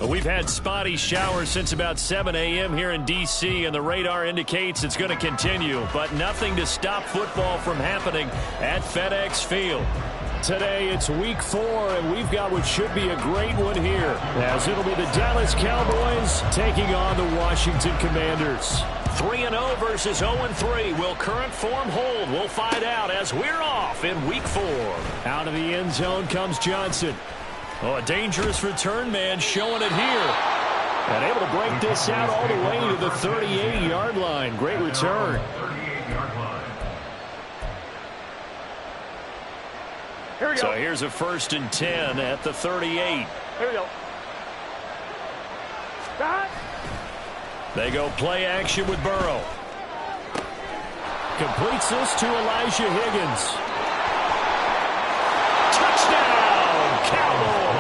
Well, we've had spotty showers since about 7 a.m. here in D.C., and the radar indicates it's going to continue, but nothing to stop football from happening at FedEx Field. Today, it's week 4, and we've got what should be a great one here, as it'll be the Dallas Cowboys taking on the Washington Commanders. 3-0 versus 0-3. Will current form hold? We'll find out as we're off in week 4. Out of the end zone comes Johnson. Oh, a dangerous return man showing it here. And able to break this out all the way to the 38-yard line. Great return. Here we go. So here's a 1st and 10 at the 38. Here we go. Stop. They go play action with Burrow. Completes this to Elijah Higgins. Touchdown, Cowboys!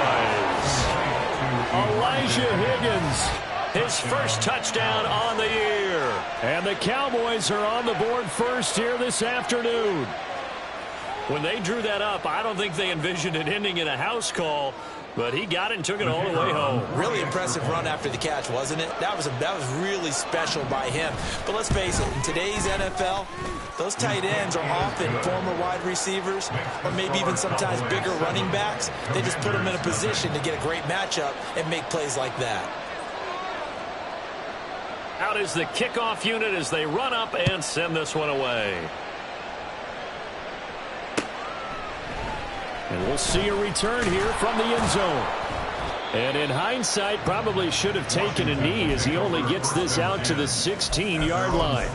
Elijah Higgins, his first touchdown on the year. And the Cowboys are on the board first here this afternoon. When they drew that up, I don't think they envisioned it ending in a house call, but he got it and took it all the way home. Really impressive run after the catch, wasn't it? That was really special by him. But let's face it, in today's NFL, those tight ends are often former wide receivers or maybe even sometimes bigger running backs. They just put them in a position to get a great matchup and make plays like that. Out is the kickoff unit as they run up and send this one away. And we'll see a return here from the end zone. And in hindsight, probably should have taken a knee as he only gets this out to the 16-yard line.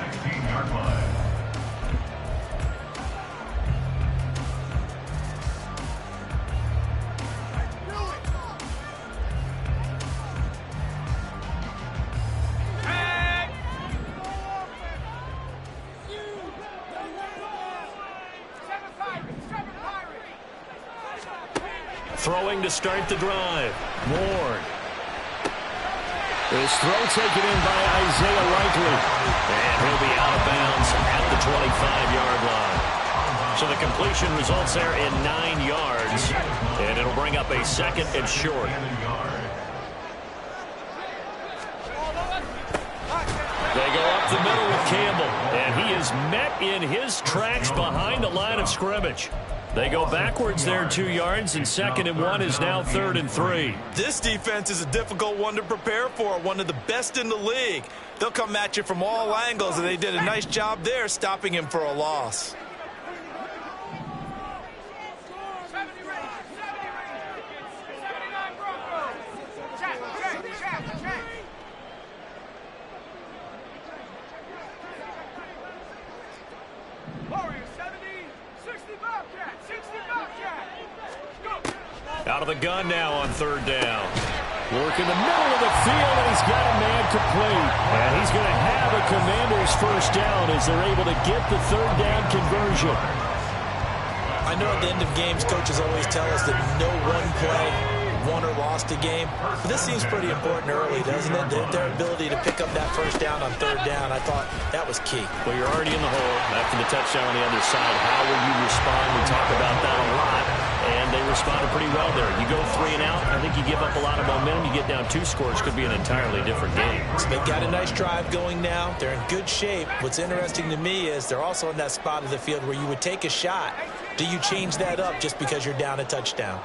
Throwing to start the drive. Ward. His throw taken in by Isaiah Likely. And he'll be out of bounds at the 25-yard line. So the completion results there in 9 yards. And it'll bring up a 2nd and short. They go up the middle with Campbell. And he is met in his tracks behind the line of scrimmage. They go backwards there 2 yards, and 2nd and 1 is now 3rd and 3. This defense is a difficult one to prepare for, one of the best in the league. They'll come at you from all angles, and they did a nice job there stopping him for a loss. Out of the gun now on 3rd down. Work in the middle of the field, and he's got a man complete. And he's going to have a Commander's 1st down as they're able to get the 3rd down conversion. I know at the end of games, coaches always tell us that no one play won or lost a game. But this seems pretty important early, doesn't it? Their ability to pick up that 1st down on 3rd down, I thought that was key. Well, you're already in the hole after the touchdown on the other side. How will you respond? We talk about that a lot. And they responded pretty well there. You go 3 and out, I think you give up a lot of momentum. You get down 2 scores, could be an entirely different game. So they've got a nice drive going now. They're in good shape. What's interesting to me is they're also in that spot of the field where you would take a shot. Do you change that up just because you're down a touchdown?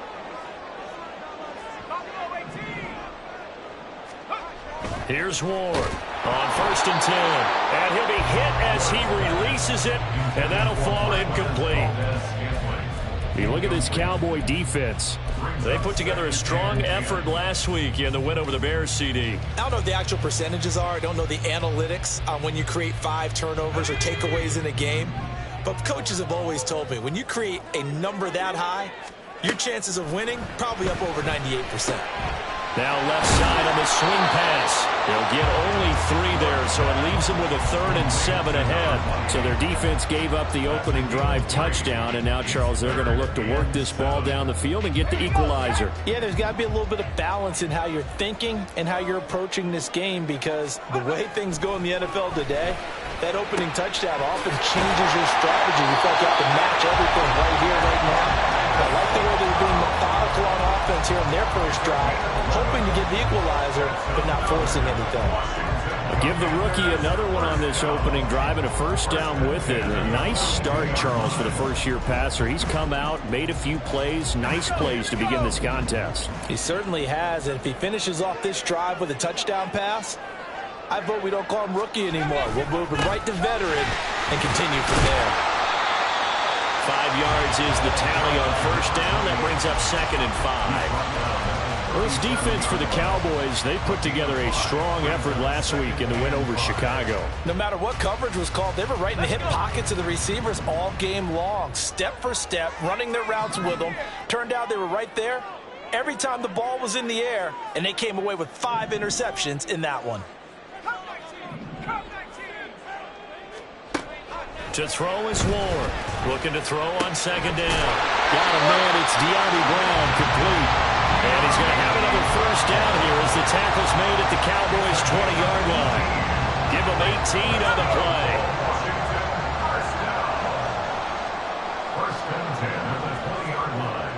Here's Ward on 1st and 10. And he'll be hit as he releases it, and that'll fall incomplete. You look at this Cowboy defense. They put together a strong effort last week in the win over the Bears, CD. I don't know what the actual percentages are. I don't know the analytics on when you create 5 turnovers or takeaways in a game. But coaches have always told me, when you create a number that high, your chances of winning probably up over 98%. Now left side on the swing pass. They'll get only 3 there, so it leaves them with a 3rd and 7 ahead. So their defense gave up the opening drive touchdown, and now, Charles, they're going to look to work this ball down the field and get the equalizer. Yeah, there's got to be a little bit of balance in how you're thinking and how you're approaching this game, because the way things go in the NFL today, that opening touchdown often changes your strategy. You feel like you have to match everything right here, right now. I like the way they're being methodical on offense here in their first drive, hoping to get the equalizer, but not forcing anything. Give the rookie another one on this opening drive and a first down with it. A nice start, Charles, for the first-year passer. He's come out, made a few plays, nice plays to begin this contest. He certainly has, and if he finishes off this drive with a touchdown pass, I vote we don't call him rookie anymore. We'll move him right to veteran and continue from there. 5 yards is the tally on first down. That brings up 2nd and 5. Well, this defense for the Cowboys, they put together a strong effort last week in the win over Chicago. No matter what coverage was called, they were right in the hip pockets of the receivers all game long, step for step, running their routes with them. Turned out they were right there every time the ball was in the air, and they came away with 5 interceptions in that one. To throw is Ward. Looking to throw on 2nd down. Got a man, it's De'Ami Brown, complete. And he's going to have another first down here as the tackle's made at the Cowboys' 20-yard line. Give them 18 on the play. First and 10 at the 20-yard line.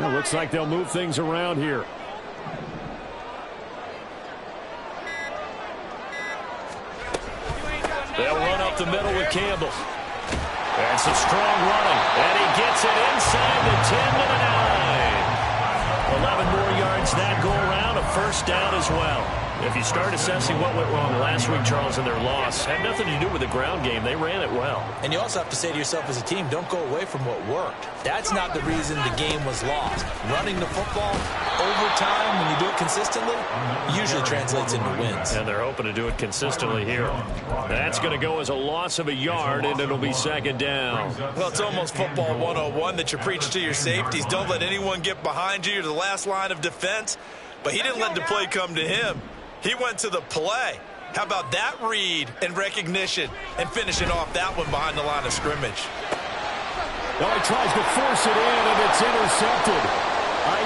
Well, looks like they'll move things around here. They'll run up the middle with Campbell. That's a strong running. And he gets it inside the 10 to the 9. 11 more yards that go around. A first down as well. If you start assessing what went wrong last week, Charles, in their loss, had nothing to do with the ground game. They ran it well. And you also have to say to yourself as a team, don't go away from what worked. That's not the reason the game was lost. Running the football over time, when you do it consistently, usually translates into wins. And they're hoping to do it consistently here. That's going to go as a loss of a yard, and it'll be 2nd down. Well, it's almost football 101 that you preach to your safeties. Don't let anyone get behind you. You're the last line of defense. But he didn't let the play come to him. He went to the play. How about that read and recognition and finishing off that one behind the line of scrimmage? Well, he tries to force it in, and it's intercepted.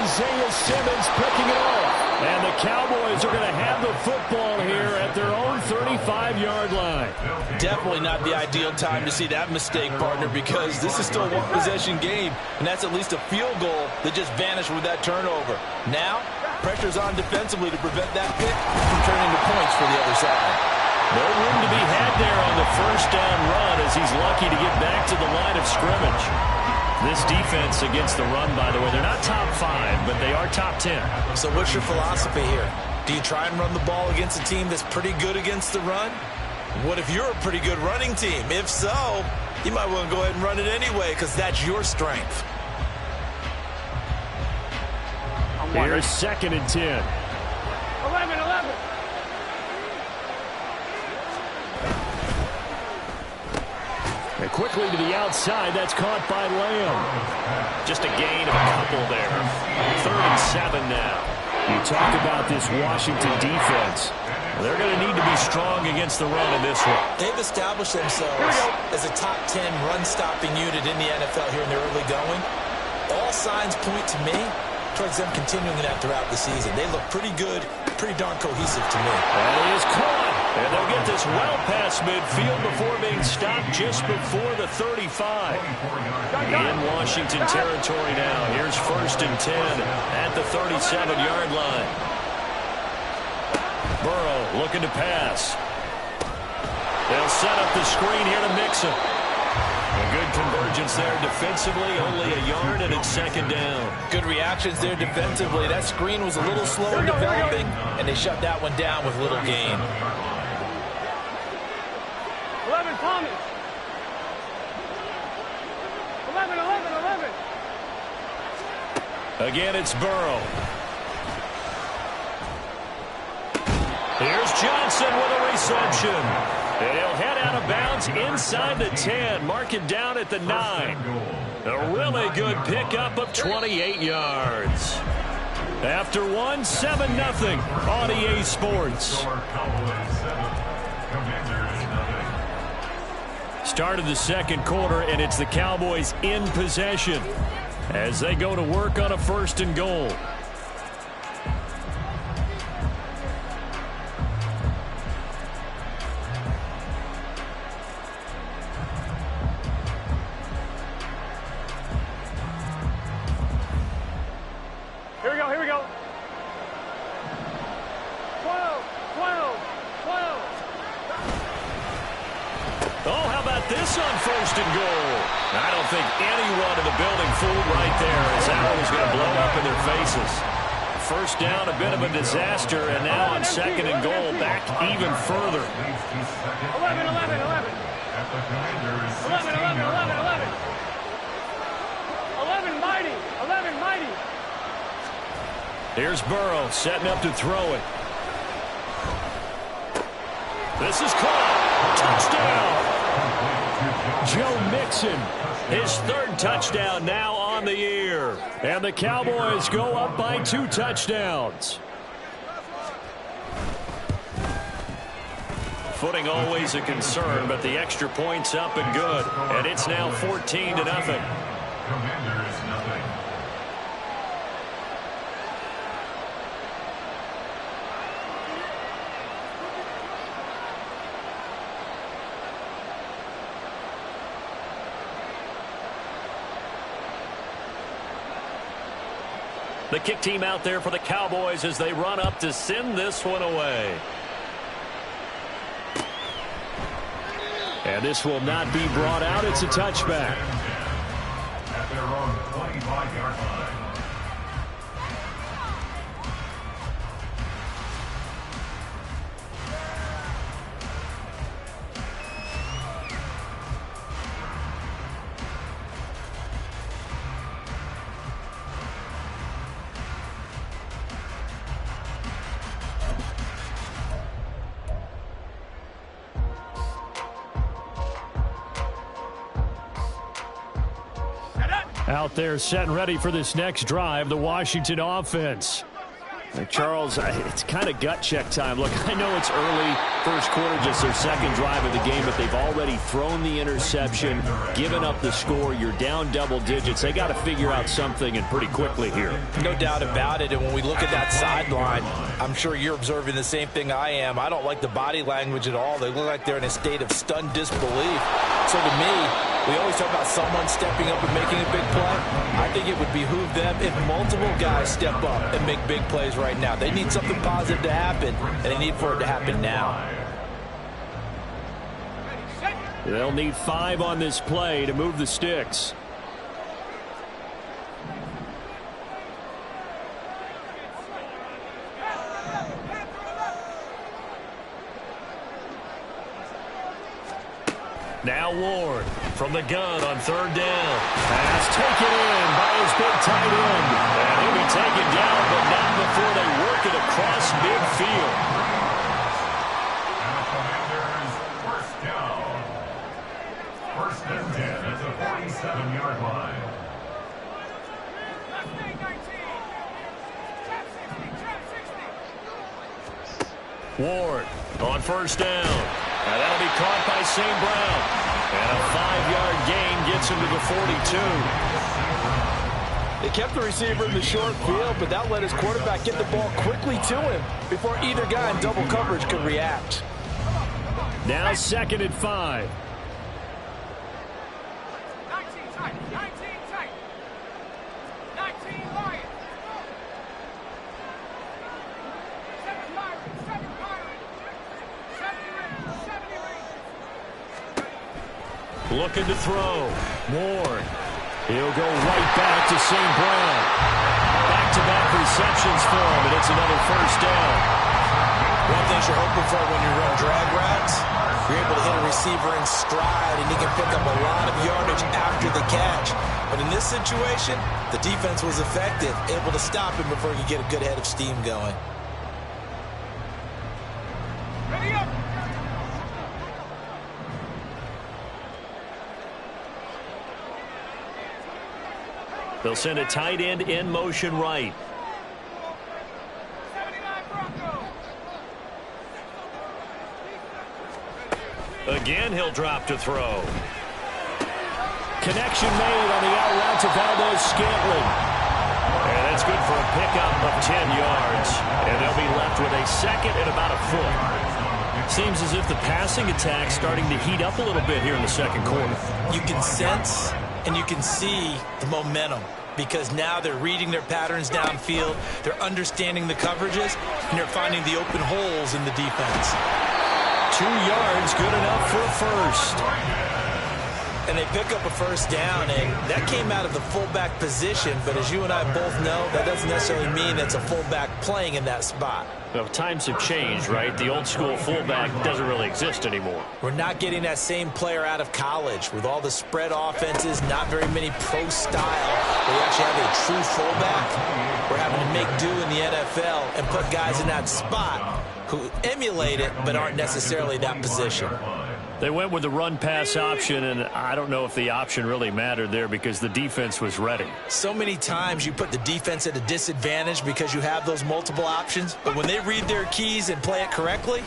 Isaiah Simmons picking it off. And the Cowboys are going to have the football here at their own 35-yard line. Definitely not the ideal time to see that mistake, partner, because this is still a one-possession game, and that's at least a field goal that just vanished with that turnover. Now, pressure's on defensively to prevent that pick from turning to points for the other side. No room to be had there on the first down run as he's lucky to get back to the line of scrimmage. This defense against the run, by the way, they're not top 5, but they are top 10. So what's your philosophy here? Do you try and run the ball against a team that's pretty good against the run? What if you're a pretty good running team? If so, you might want to go ahead and run it anyway because that's your strength. Here's 2nd and 10. 11. And quickly to the outside, that's caught by Lamb. Just a gain of a couple there. 3rd and 7 now. You talk about this Washington defense. They're going to need to be strong against the run in this one. They've established themselves as a top 10 run-stopping unit in the NFL here in the early going. All signs point to me towards them continuing that throughout the season. They look pretty good, pretty darn cohesive to me. And it is caught. And they'll get this well past midfield before being stopped just before the 35. In Washington territory now. Here's 1st and 10 at the 37-yard line. Burrow looking to pass. They'll set up the screen here to Mixon. A good convergence there defensively, only a yard, and it's 2nd down. Good reactions there defensively. That screen was a little slow in developing, and they shut that one down with little gain. 11, Thomas. 11. Again, it's Burrow. Here's Johnson with a reception. And he'll head out of bounds inside the 10. Mark it down at the 9. A really good pickup of 28 yards. After 7-0 on EA Sports. Start of the 2nd quarter, and it's the Cowboys in possession as they go to work on a 1st and goal. I don't think anyone in the building fooled right there, as that one was going to blow up in their faces. First down, a bit of a disaster, and now on second and goal, back even further. 11, 11, 11. 11, 11, 11, 11. 11, mighty. 11, mighty. Here's Burrow setting up to throw it. This is caught. Touchdown. Joe Mixon, his third touchdown now on the year. And the Cowboys go up by 2 touchdowns. Footing always a concern, but the extra point's up and good. And it's now 14-0. Commanders, nothing. The kick team out there for the Cowboys as they run up to send this one away. And this will not be brought out. It's a touchback. At their own 25-yard line. Out there set and ready for this next drive, the Washington offense. Charles, it's kind of gut check time. Look, I know it's early, first quarter, just their second drive of the game, but they've already thrown the interception, given up the score. You're down double digits. They got to figure out something, and pretty quickly here. No doubt about it, and when we look at that sideline, I'm sure you're observing the same thing I am. I don't like the body language at all. They look like they're in a state of stunned disbelief. So to me, we always talk about someone stepping up and making a big play. I think it would behoove them if multiple guys step up and make big plays right now. They need something positive to happen, and they need for it to happen now. They'll need 5 on this play to move the sticks. Now Ward from the gun on third down. Pass taken in by his big tight end. And he'll be taken down, but not before they work it across midfield. And the Commanders, first down. First and 10 at the 47-yard line. Ward on first down. And that'll be caught by St. Brown. And a 5-yard gain gets him to the 42. They kept the receiver in the short field, but that let his quarterback get the ball quickly to him before either guy in double coverage could react. Now second and 5. 19 tight. 19 tight. 19 Lions. 7 Pirates. 7 Pirates. 70 Rangers. Looking to throw. Ward. He'll go right back to St. Brown. Back-to-back receptions for him, and it's another first down. One thing you're hoping for when you run drag routes, you're able to hit a receiver in stride, and he can pick up a lot of yardage after the catch. But in this situation, the defense was effective, able to stop him before he could get a good head of steam going. Ready up. They'll send a tight end in motion right. 79 Broncos. Again, he'll drop to throw. Connection made on the out route to Valdez-Scantling. And that's good for a pickup of 10 yards. And they'll be left with a second and about a foot. Seems as if the passing attack's starting to heat up a little bit here in the second quarter. You can sense and you can see the momentum because now they're reading their patterns downfield, they're understanding the coverages, and they're finding the open holes in the defense. 2 yards, good enough for a first. And they pick up a first down, and that came out of the fullback position. But as you and I both know, that doesn't necessarily mean it's a fullback playing in that spot. Well, times have changed, right? The old school fullback doesn't really exist anymore. We're not getting that same player out of college with all the spread offenses, not very many pro style where you actually have a true fullback. We're having to make do in the NFL and put guys in that spot who emulate it but aren't necessarily that position. They went with the run-pass option, and I don't know if the option really mattered there because the defense was ready. So many times you put the defense at a disadvantage because you have those multiple options, but when they read their keys and play it correctly,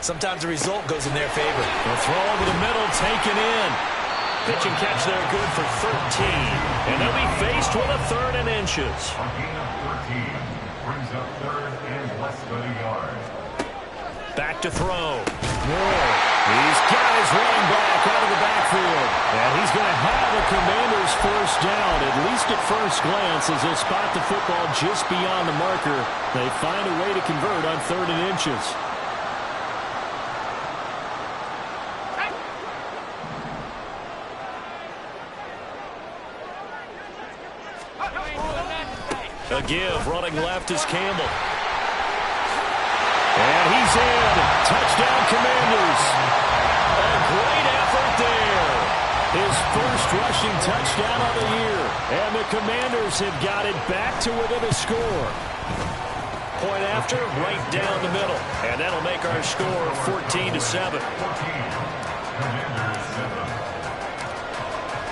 sometimes the result goes in their favor. The throw over the middle, taken in. Pitch and catch there, good for 13. And they'll be faced with a 3rd and inches. A gain of 13 brings up 3rd and less than a yard. Back to throw. Moore. He's got his running back out of the backfield. And he's going to have a Commanders first down, at least at first glance, as they spot the football just beyond the marker. They find a way to convert on 3rd and inches. A give, running left is Campbell. And he's in. Touchdown, Commanders. A great effort there. His first rushing touchdown of the year. And the Commanders have got it back to within a score. Point after, right down the middle. And that'll make our score 14-7.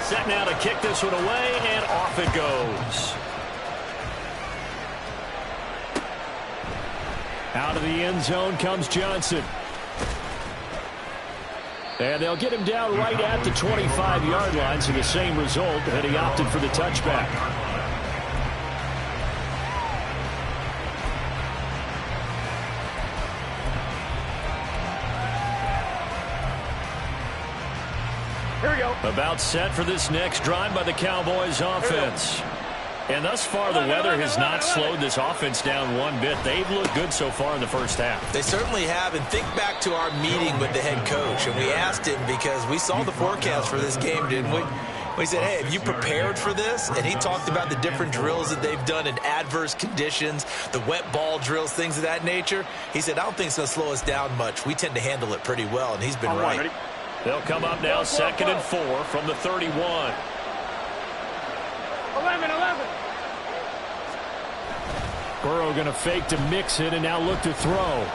Set now to kick this one away, and off it goes. Out of the end zone comes Johnson. And they'll get him down right at the 25-yard line, so the same result, and he opted for the touchback. Here we go. About set for this next drive by the Cowboys offense. And thus far, the weather has not slowed this offense down one bit. They've looked good so far in the first half. They certainly have, and think back to our meeting with the head coach, and we asked him because we saw the forecast for this game, didn't we? We said, hey, have you prepared for this? And he talked about the different drills that they've done in adverse conditions, the wet ball drills, things of that nature. He said, I don't think it's going to slow us down much. We tend to handle it pretty well, and he's been right. They'll come up now 2nd and 4 from the 31. 11. Burrow going to fake to mix it and now look to throw.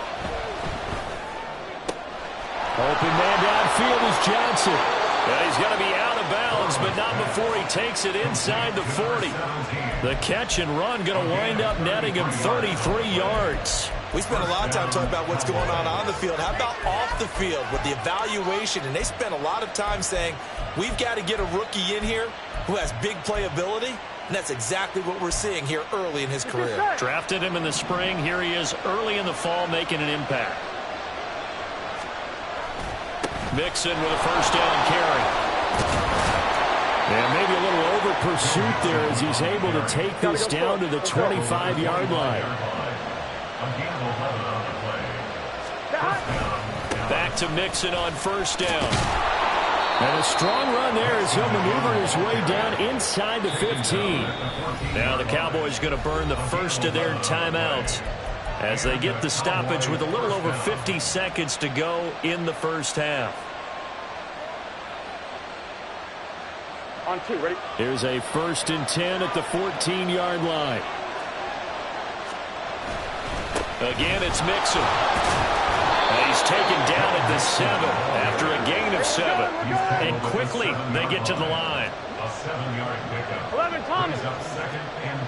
Open man downfield is Johnson. And he's going to be out of bounds, but not before he takes it inside the 40. The catch and run going to wind up netting him 33 yards. We spent a lot of time talking about what's going on the field. How about off the field with the evaluation? And they spent a lot of time saying, we've got to get a rookie in here who has big playability. And that's exactly what we're seeing here early in his career. Drafted him in the spring. Here he is early in the fall making an impact. Mixon with a first down carry. And maybe a little over pursuit there as he's able to take this down to the 25-yard line. Back to Mixon on first down. And a strong run there as he'll maneuver his way down inside the 15. Now the Cowboys going to burn the first of their timeouts as they get the stoppage with a little over 50 seconds to go in the first half. On 2, ready? Here's a 1st and 10 at the 14-yard line. Again, it's Mixon. And he's taken down at the 7 after a gain of 7. And quickly they get to the line. A 7-yard pickup. 11, Thomas. Brings up 2nd and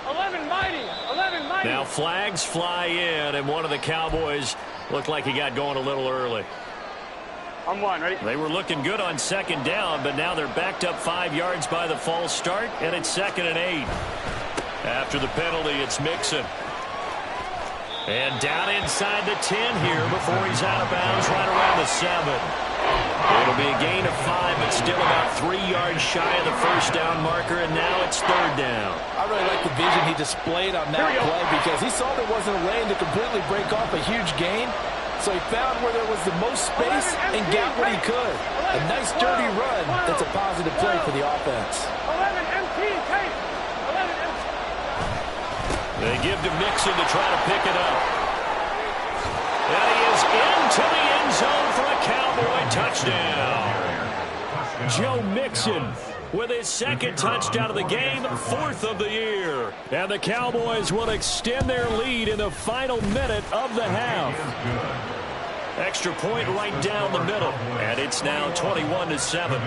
3. 11, Mighty. 11, Mighty. Now flags fly in, and one of the Cowboys looked like he got going a little early. On 1, ready? They were looking good on 2nd down, but now they're backed up 5 yards by the false start, and it's 2nd and 8. After the penalty, it's Mixon. And down inside the 10 here before he's out of bounds right around the 7. It'll be a gain of 5, but still about 3 yards shy of the first down marker, and now it's 3rd down. I really like the vision he displayed on that play because he saw there wasn't a lane to completely break off a huge gain. So he found where there was the most space and got what he could. A nice dirty run that's a positive play for the offense. 11 MT, Kate. 11 MT. They give to Mixon to try to pick it up. And he is into the end zone for a Cowboy touchdown. Joe Mixon with his second touchdown of the game, 4th of the year. And the Cowboys will extend their lead in the final minute of the half. Extra point right down the middle. And it's now 21-7.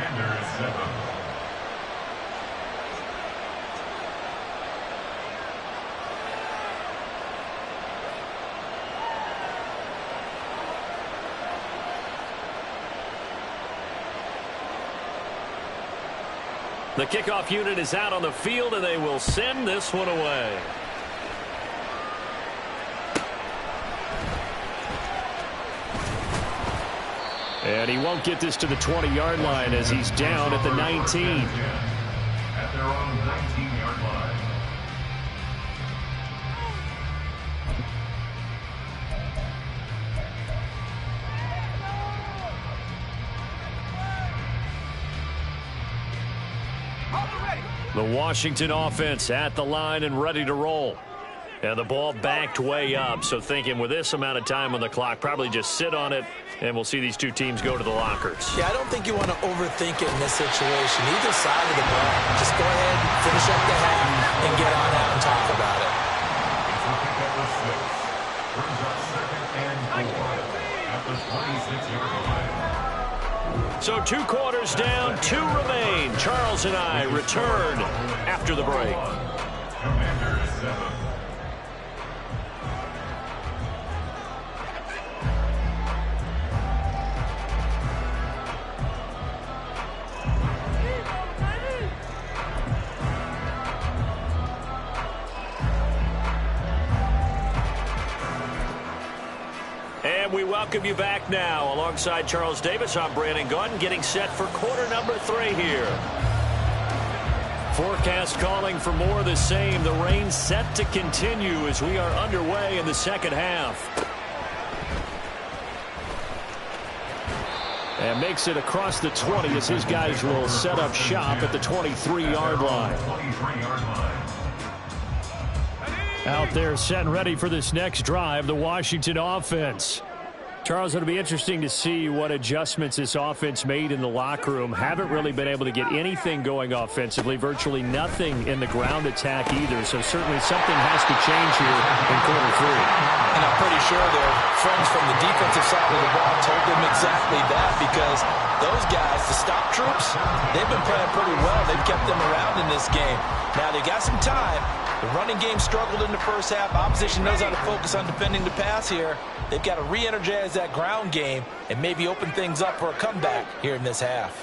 The kickoff unit is out on the field, and they will send this one away. And he won't get this to the 20-yard line as he's down at the 19. At their own 19-yard line. The Washington offense at the line and ready to roll. And the ball backed way up, so thinking with this amount of time on the clock, probably just sit on it, and we'll see these two teams go to the lockers. Yeah, I don't think you want to overthink it in this situation. Either side of the ball. Just go ahead, finish up the half, and get on out and talk about it. Brings up 2nd and 4 at the 26-yard line. So 2 quarters down, 2 remain. Charles and I return after the break. Commanders 7. And we welcome you back now. Alongside Charles Davis, I'm Brandon Gaudin, getting set for quarter number 3 here. Forecast calling for more of the same. The rain set to continue as we are underway in the second half. And makes it across the 20 as his guys will set up shop at the 23-yard line. Out there set and ready for this next drive, the Washington offense. Charles, it'll be interesting to see what adjustments this offense made in the locker room. Haven't really been able to get anything going offensively, virtually nothing in the ground attack either. So certainly something has to change here in quarter 3. And I'm pretty sure their friends from the defensive side of the ball told them exactly that, because those guys, the stop troops, they've been playing pretty well. They've kept them around in this game. Now they got some time. The running game struggled in the first half. Opposition knows how to focus on defending the pass here. They've got to re-energize that ground game and maybe open things up for a comeback here in this half.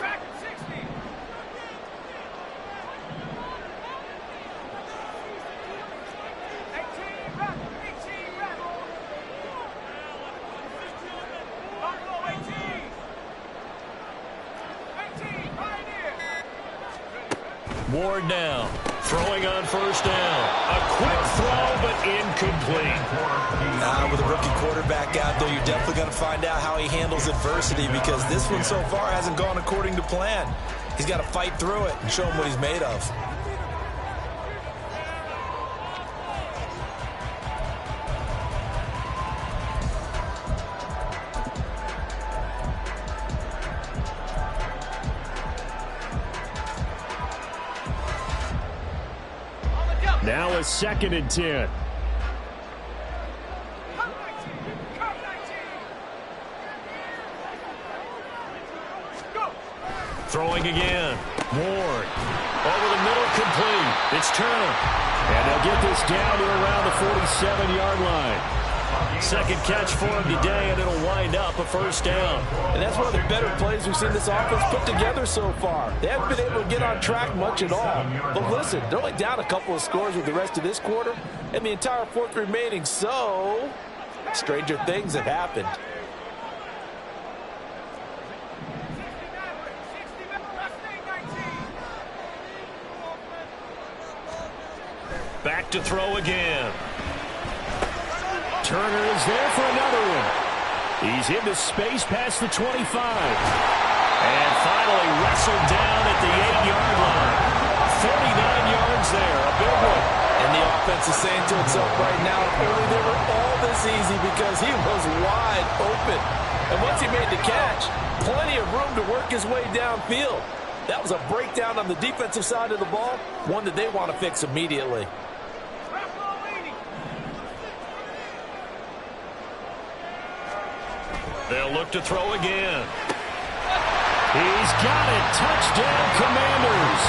Ward now, throwing on first down. A quick throw, but incomplete. With a rookie quarterback out there, you're definitely going to find out how he handles adversity, because this one so far hasn't gone according to plan. He's got to fight through it and show him what he's made of. Now a 2nd and 10. Throwing again. Ward. Over the middle, complete. It's Turner. And they'll get this down to around the 47-yard line. Second catch for him today, and it'll wind up a first down. And that's one of the better plays we've seen this offense put together so far. They haven't been able to get on track much at all. But listen, they're only down a couple of scores with the rest of this quarter and the entire 4th remaining, so stranger things have happened. Back to throw again. Turner is there for another one. He's into space past the 25. And finally wrestled down at the 8-yard line. 39 yards there, a big one. And the offense is saying to itself right now, if only they were all this easy, because he was wide open. And once he made the catch, plenty of room to work his way downfield. That was a breakdown on the defensive side of the ball, one that they want to fix immediately. They'll look to throw again. He's got it. Touchdown, Commanders.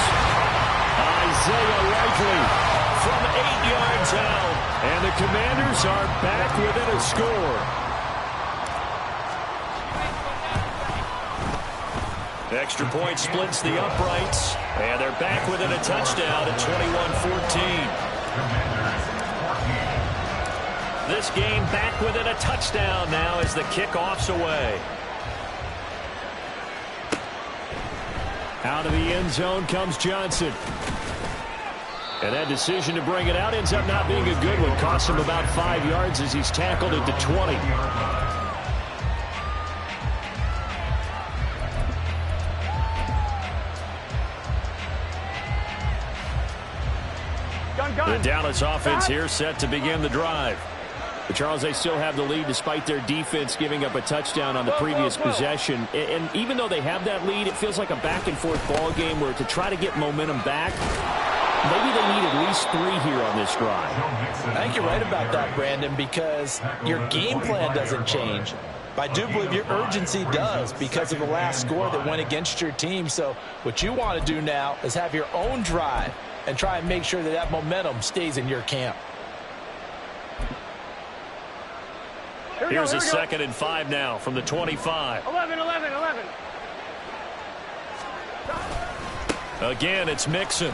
Isaiah Likely from 8 yards out. And the Commanders are back within a score. Extra point splits the uprights. And they're back within a touchdown at 21-14. This game back within a touchdown now as the kickoff's away. Out of the end zone comes Johnson. And that decision to bring it out ends up not being a good one. Costs him about 5 yards as he's tackled at the 20. The Dallas offense here set to begin the drive. But Charles, they still have the lead despite their defense giving up a touchdown on the previous possession. And even though they have that lead, it feels like a back-and-forth ball game where to try to get momentum back, maybe they need at least 3 here on this drive. I think you're right about that, Brandon, because your game plan doesn't change. But I do believe your urgency does because of the last score that went against your team. So what you want to do now is have your own drive and try and make sure that that momentum stays in your camp. Here's a 2nd and 5 now from the 25. 11. Again, it's Mixon.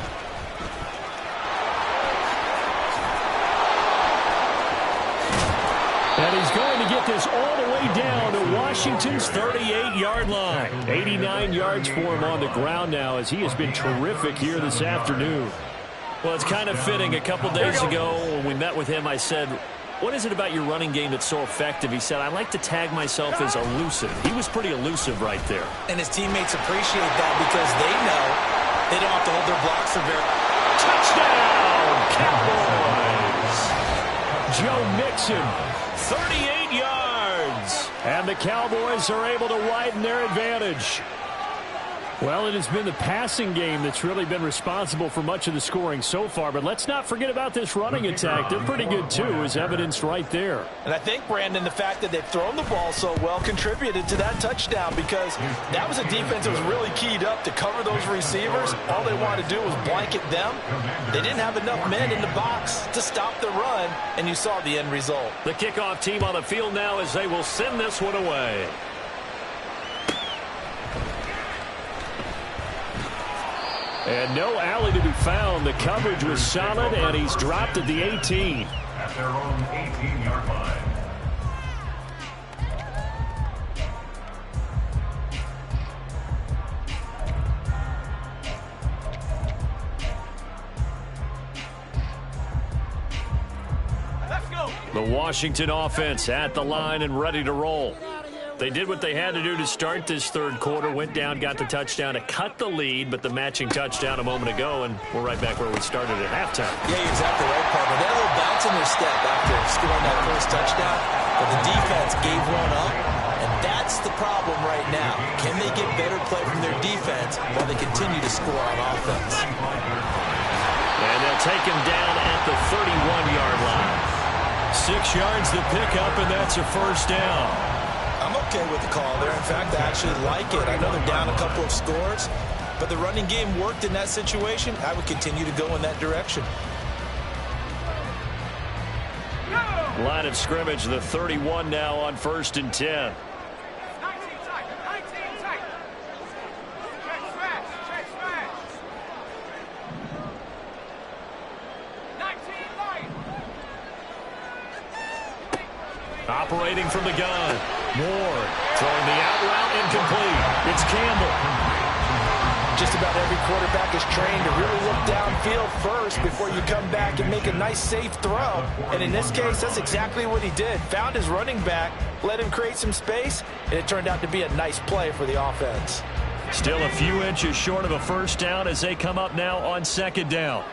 And he's going to get this all the way down to Washington's 38-yard line. 89 yards for him on the ground now as he has been terrific here this afternoon. Well, it's kind of fitting. A couple days ago when we met with him, I said, what is it about your running game that's so effective? He said, I like to tag myself as elusive. He was pretty elusive right there. And his teammates appreciate that because they know they don't have to hold their blocks for very... Touchdown, Cowboys! Joe Mixon, 38 yards. And the Cowboys are able to widen their advantage. Well, it has been the passing game that's really been responsible for much of the scoring so far. But let's not forget about this running attack. They're pretty good, too, as evidenced right there. And I think, Brandon, the fact that they've thrown the ball so well contributed to that touchdown because that was a defense that was really keyed up to cover those receivers. All they wanted to do was blanket them. They didn't have enough men in the box to stop the run, and you saw the end result. The kickoff team on the field now as they will send this one away. And no alley to be found. The coverage was solid, and he's dropped at the 18. At their own 18-yard line. Let's go. The Washington offense at the line and ready to roll. They did what they had to do to start this third quarter, went down, got the touchdown to cut the lead, but the matching touchdown a moment ago, and we're right back where we started at halftime. Yeah, you're exactly right, partner. They had a little bounce in their step after scoring that first touchdown, but the defense gave one up, and that's the problem right now. Can they get better play from their defense while they continue to score on offense? And they'll take him down at the 31-yard line. 6 yards to pick up, and that's a first down. I'm okay with the call there. In fact, I actually like it. I know they're down a couple of scores, but the running game worked in that situation. I would continue to go in that direction. Line of scrimmage, the 31 now on 1st and 10. 19 tight. Check smash. 19 light. Operating from the gun. Moore throwing the out route incomplete. It's Campbell. Just about every quarterback is trained to really look downfield downfield first before you come back and make a nice, safe throw. And in this case, that's exactly what he did. Found his running back, let him create some space, and it turned out to be a nice play for the offense. Still a few inches short of a first down as they come up now on second down.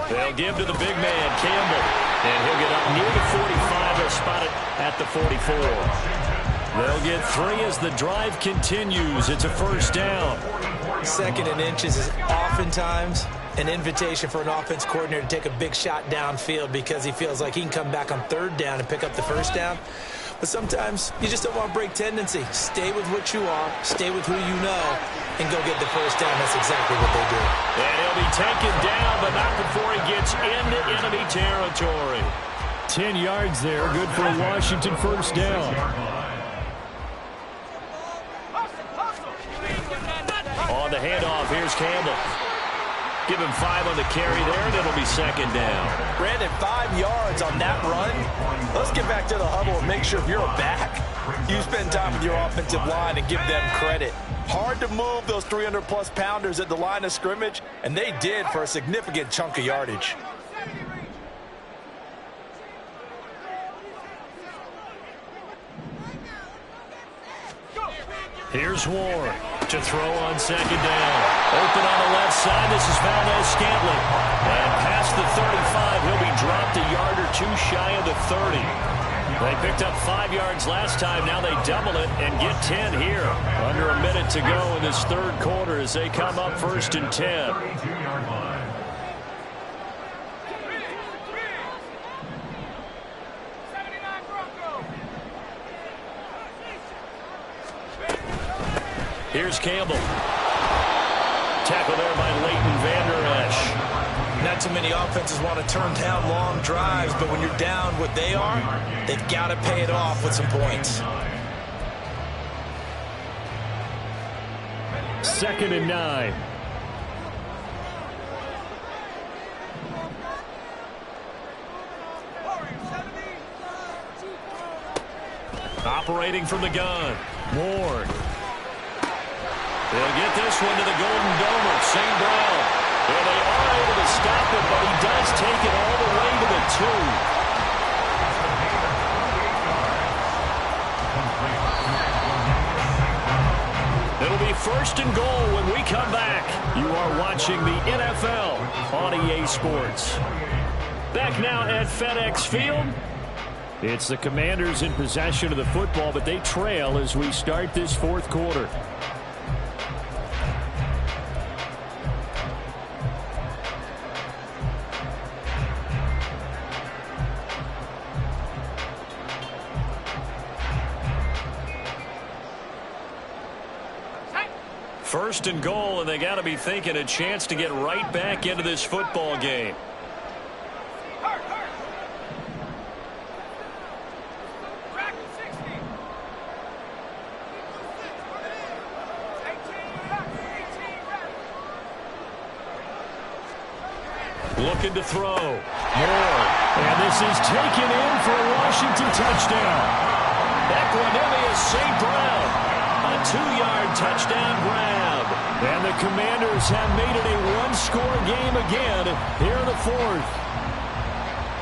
They'll give to the big man, Campbell. And he'll get up near the 45. They'll spot it at the 44. They'll get 3 as the drive continues. It's a first down. 2nd and inches is oftentimes an invitation for an offense coordinator to take a big shot downfield because he feels like he can come back on 3rd down and pick up the first down. But sometimes you just don't want to break tendency. Stay with what you are, stay with who you know, and go get the first down. That's exactly what they do. And he'll be taken down, but not before he gets into enemy territory. 10 yards there, good for a Washington first down. On the handoff, here's Campbell. Give him 5 on the carry there, and it'll be second down. Brandon, 5 yards on that run. Let's get back to the huddle and make sure if you're a back, you spend time with your offensive line and give them credit. Hard to move those 300-plus pounders at the line of scrimmage, and they did for a significant chunk of yardage. Here's Ward to throw on second down. Open on the left side. This is Valdez-Scantling. And past the 35, he'll be dropped a yard or 2 shy of the 30. They picked up 5 yards last time. Now they double it and get 10 here. Under a minute to go in this 3rd quarter as they come up 1st and 10. Here's Campbell. Tackle there by Leighton Vander Esch. Not too many offenses want to turn down long drives, but when you're down what they are, they've got to pay it off with some points. 2nd and 9. Operating from the gun, Ward. They'll get this one to the Golden Domer, St. Brown. Well, they are able to stop it, but he does take it all the way to the 2. It'll be 1st and goal when we come back. You are watching the NFL on EA Sports. Back now at FedEx Field. It's the Commanders in possession of the football, but they trail as we start this 4th quarter. First and goal, and they got to be thinking a chance to get right back into this football game. Looking to throw. More. And this is taken in for a Washington touchdown. Equanimous St. Brown. A 2-yard touchdown grab. And the Commanders have made it a 1-score game again here in the 4th.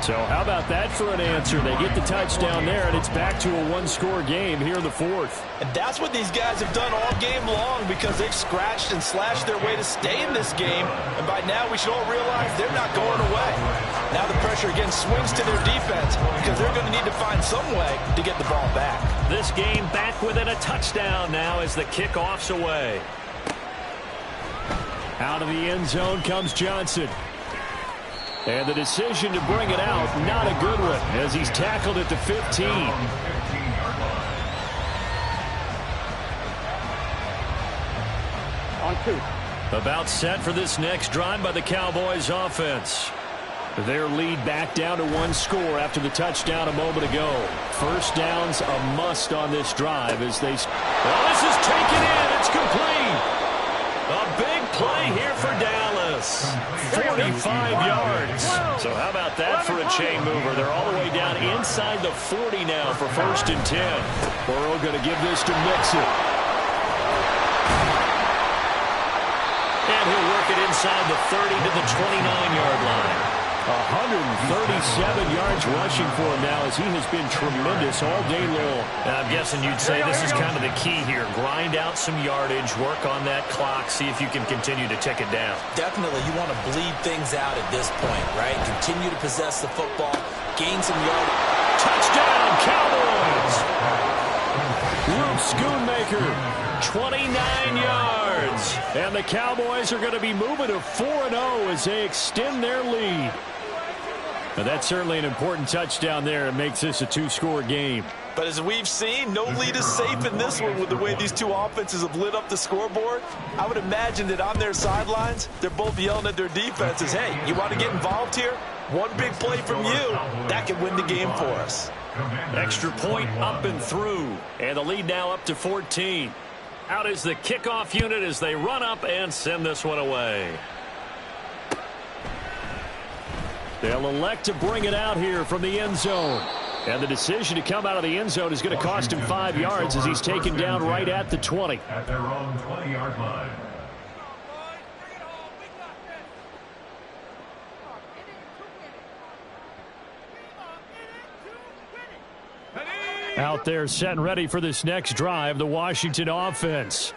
So how about that for an answer? They get the touchdown there, and it's back to a 1-score game here in the 4th. And that's what these guys have done all game long because they've scratched and slashed their way to stay in this game. And by now we should all realize they're not going away. Now the pressure again swings to their defense because they're going to need to find some way to get the ball back. This game back within a touchdown now as the kickoff's away. Out of the end zone comes Johnson. And the decision to bring it out, not a good one, as he's tackled at the 15. On 2. About set for this next drive by the Cowboys offense. Their lead back down to 1 score after the touchdown a moment ago. First down's a must on this drive as they... Well, this is taken in. It's complete. A big play here for Dallas. 45 yards. So how about that for a chain mover? They're all the way down inside the 40 now for 1st and 10. Burrow going to give this to Mixon. it inside the 30 to the 29-yard line. 137 yards rushing for him now as he has been tremendous all day long. And I'm guessing you'd say this is kind of the key here. Grind out some yardage, work on that clock, see if you can continue to tick it down. Definitely, you want to bleed things out at this point, right? Continue to possess the football, gain some yardage. Touchdown, Cowboys! Luke Schoonmaker, 29 yards. And the Cowboys are going to be moving to 4-0 as they extend their lead. But that's certainly an important touchdown there. It makes this a two-score game. But as we've seen, no lead is safe in this one with the way these two offenses have lit up the scoreboard. I would imagine that on their sidelines, they're both yelling at their defenses, hey, you want to get involved here? One big play from you, that could win the game for us. Extra point up and through. And the lead now up to 14. Out is the kickoff unit as they run up and send this one away. They'll elect to bring it out here from the end zone. And the decision to come out of the end zone is going to cost him 5 yards as he's taken down right at the 20. At their own 20-yard line. Out there set and ready for this next drive, the Washington offense.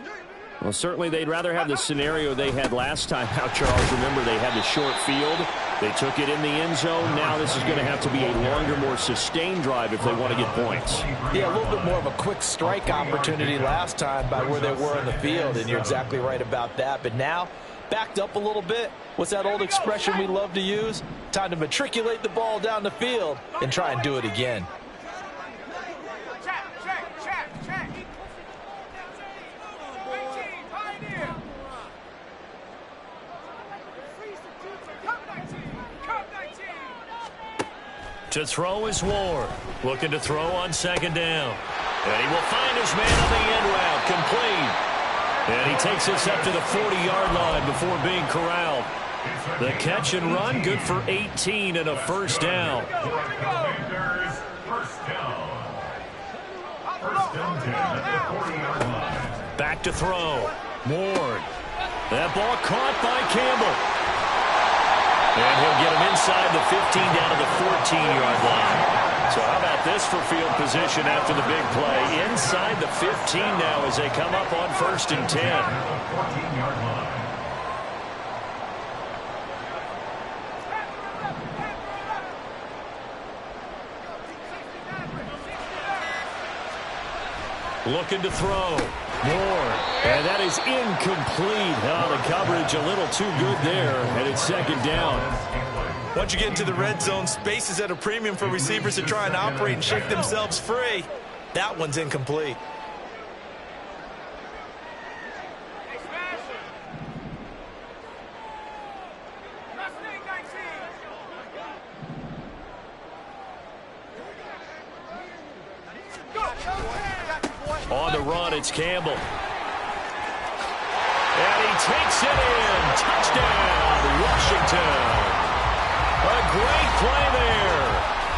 Well, certainly they'd rather have the scenario they had last time out, Charles. Remember, they had the short field. They took it in the end zone. Now this is going to have to be a longer, more sustained drive if they want to get points. Yeah, a little bit more of a quick strike opportunity last time by where they were in the field, and you're exactly right about that. But now, backed up a little bit. What's that old expression we love to use? Time to matriculate the ball down the field and try and do it again. To throw is Ward. Looking to throw on second down. And he will find his man on the end route. Complete. And he takes us up to the 40-yard line before being corralled. The catch and run, good for 18 and a first down. Back to throw. Ward. That ball caught by Campbell. And he'll get him inside the 15 down to the 14-yard line. So how about this for field position after the big play? Inside the 15 now as they come up on 1st and 10. Looking to throw. More. And that is incomplete. Oh, the coverage a little too good there. And it's second down. Once you get into the red zone, space is at a premium for receivers to try and operate and shake themselves free. That one's incomplete. On the run, it's Campbell. And he takes it in. Touchdown, Washington. A great play there.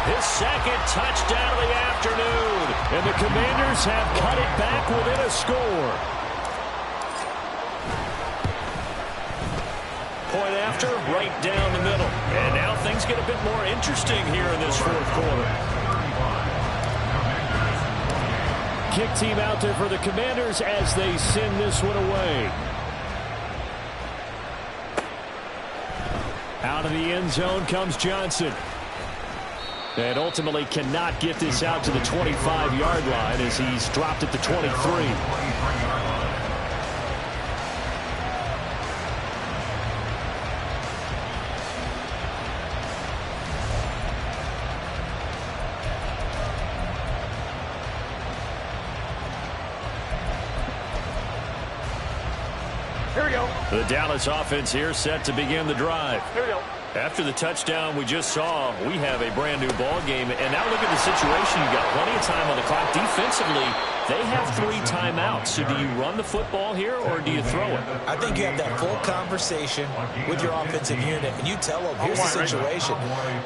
His second touchdown of the afternoon. And the Commanders have cut it back within a score. Point after, right down the middle. And now things get a bit more interesting here in this fourth quarter. Kick team out there for the Commanders as they send this one away. Out of the end zone comes Johnson. And ultimately cannot get this out to the 25-yard line as he's dropped at the 23. Here we go. The Dallas offense here set to begin the drive. Here we go. After the touchdown we just saw, we have a brand new ball game. And now look at the situation. You've got plenty of time on the clock. Defensively, they have 3 timeouts. So do you run the football here or do you throw it? I think you have that full conversation with your offensive unit, and you tell them, here's the situation.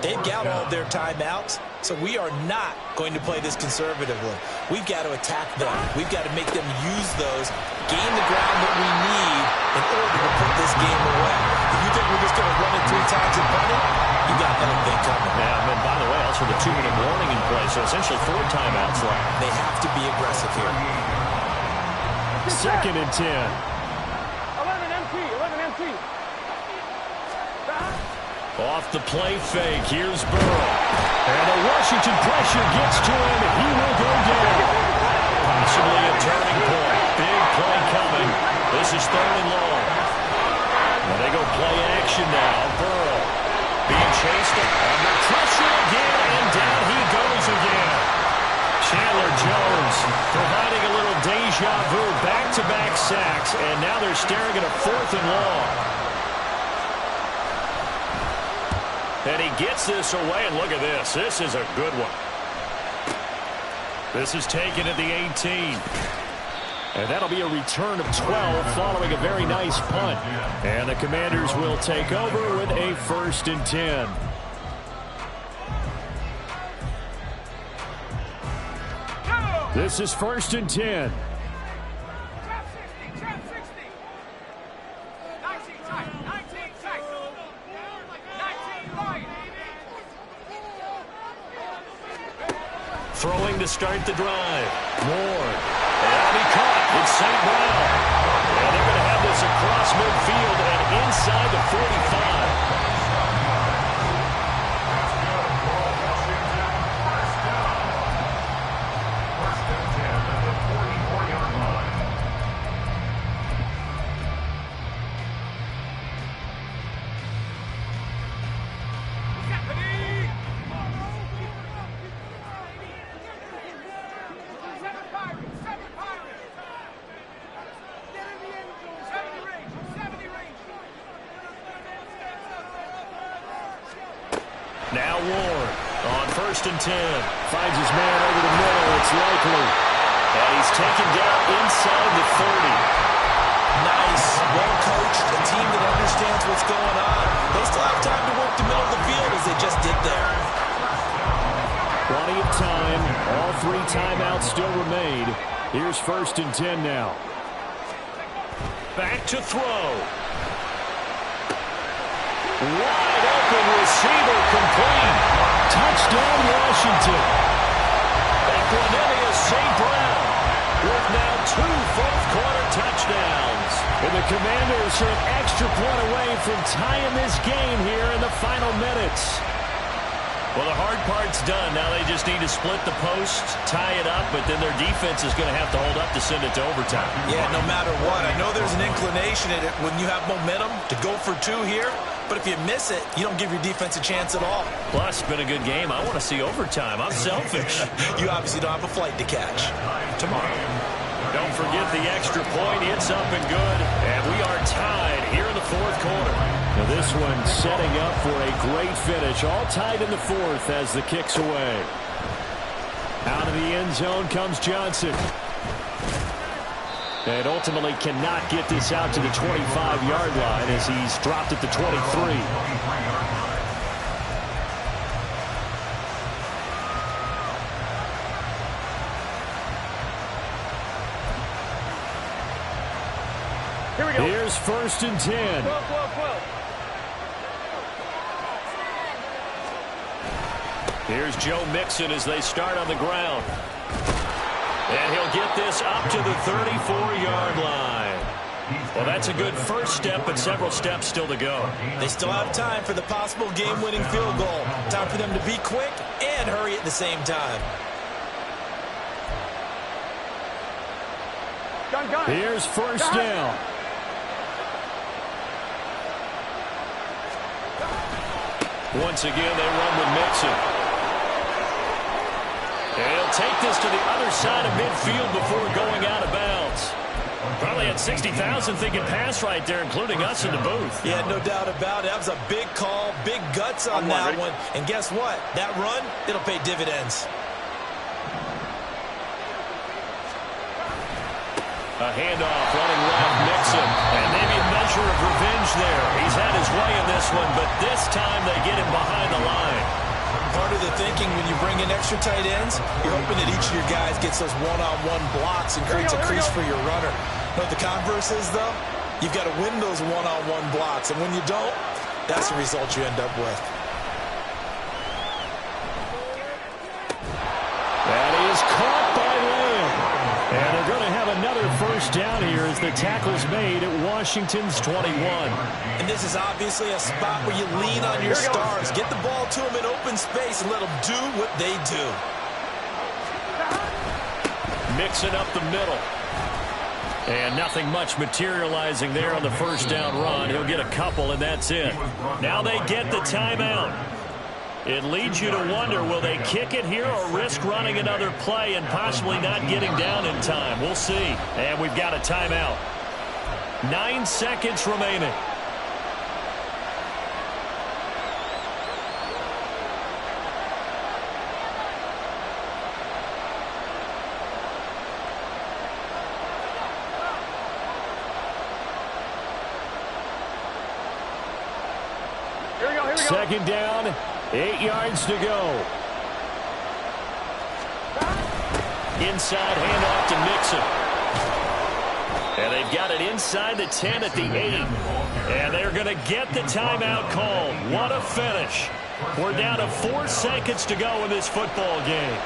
They've got all of their timeouts, so we are not going to play this conservatively. We've got to attack them. We've got to make them use those, gain the ground that we need, in order to put this game away. If you think we're just going to run it 3 times and punt it, you got another thing coming. Yeah, and by the way, also the 2-minute warning in play, so essentially 4 timeouts left. They have to be aggressive here. 2nd and 10. 11 MT. Off the play fake, here's Burrow. And the Washington pressure gets to him. He will go down. Possibly a turning point. Big play coming. This is 3rd and long. And they go play action now. Burrow being chased under pressure again, and down he goes again. Chandler Jones providing a little deja vu, back-to-back sacks, and now they're staring at a 4th and long. And he gets this away, and look at this. This is a good one. This is taken at the 18. And that'll be a return of 12 following a very nice punt. And the Commanders will take over with a 1st and 10. This is 1st and 10. Trap 60. 19 tight. 19 light. Throwing to start the drive. Ward. And he caught. It's St. Brown. And they're going to have this across midfield and inside the 45. Now Ward on 1st and 10. Finds his man over the middle. It's likely. And he's taken down inside the 30. Nice, well-coached, a team that understands what's going on. They still have time to work the middle of the field as they just did there. Plenty of time. All 3 timeouts still remain. Here's 1st and 10 now. Back to throw. Wide open receiver complete. Touchdown Washington. Equinemius St. Brown with now 2 fourth-quarter touchdowns. And the Commanders are an extra point away from tying this game here in the final minutes. Well, the hard part's done. Now they just need to split the post, tie it up, but then their defense is going to have to hold up to send it to overtime. Yeah, no matter what. I know there's an inclination in it when you have momentum to go for 2 here, but if you miss it, you don't give your defense a chance at all. Plus, it's been a good game. I want to see overtime. I'm selfish. You obviously don't have a flight to catch. Tomorrow. Don't forget the extra point. It's up and good, and we are tied here in the 4th quarter. Now this one setting up for a great finish. All tied in the 4th as the kick's away. Out of the end zone comes Johnson. And ultimately cannot get this out to the 25-yard line as he's dropped at the 23. Here we go. Here's 1st and 10. 12. Here's Joe Mixon as they start on the ground. And he'll get this up to the 34-yard line. Well, that's a good first step, but several steps still to go. They still have time for the possible game-winning field goal. Time for them to be quick and hurry at the same time. Gun. Here's 1st down. Once again, they run with Mixon. And he'll take this to the other side of midfield before going out of bounds. Probably had 60,000 thinking pass right there, including us in the booth. Yeah, no doubt about it. That was a big call, big guts on that one. And guess what? That run, it'll pay dividends. A handoff running left, Mixon. And maybe a measure of revenge there. He's had his way in this one, but this time they get him behind the line. Part of the thinking when you bring in extra tight ends, you're hoping that each of your guys gets those one-on-one blocks and creates a crease for your runner. But the converse is, though, You've got to win those one-on-one blocks, and when you don't, that's the result you end up with. That is caught by Lamb. And they're going to have another first down here as the tackle's made at Washington's 21. And this is obviously a spot where you lean on your stars. Get the ball to them in open space and let them do what they do. Mixing up the middle. And nothing much materializing there on the first down run. He'll get a couple, and that's it. Now they get the timeout. It leads you to wonder, will they kick it here or risk running another play and possibly not getting down in time? We'll see. And we've got a timeout. 9 seconds remaining. Second down, 8 yards to go. Inside handoff to Mixon. And they've got it inside the 10 at the 8. And they're going to get the timeout called. What a finish. We're down to 4 seconds to go in this football game.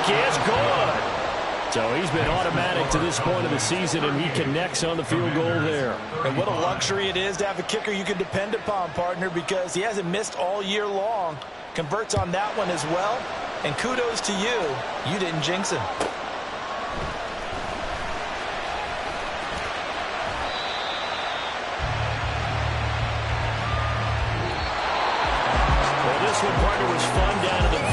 Is good. So he's been automatic to this point of the season, and he connects on the field goal there. And what a luxury it is to have a kicker you can depend upon, partner, because he hasn't missed all year long. Converts on that one as well. And kudos to you. You didn't jinx him. Well, this one, partner, was fun down to the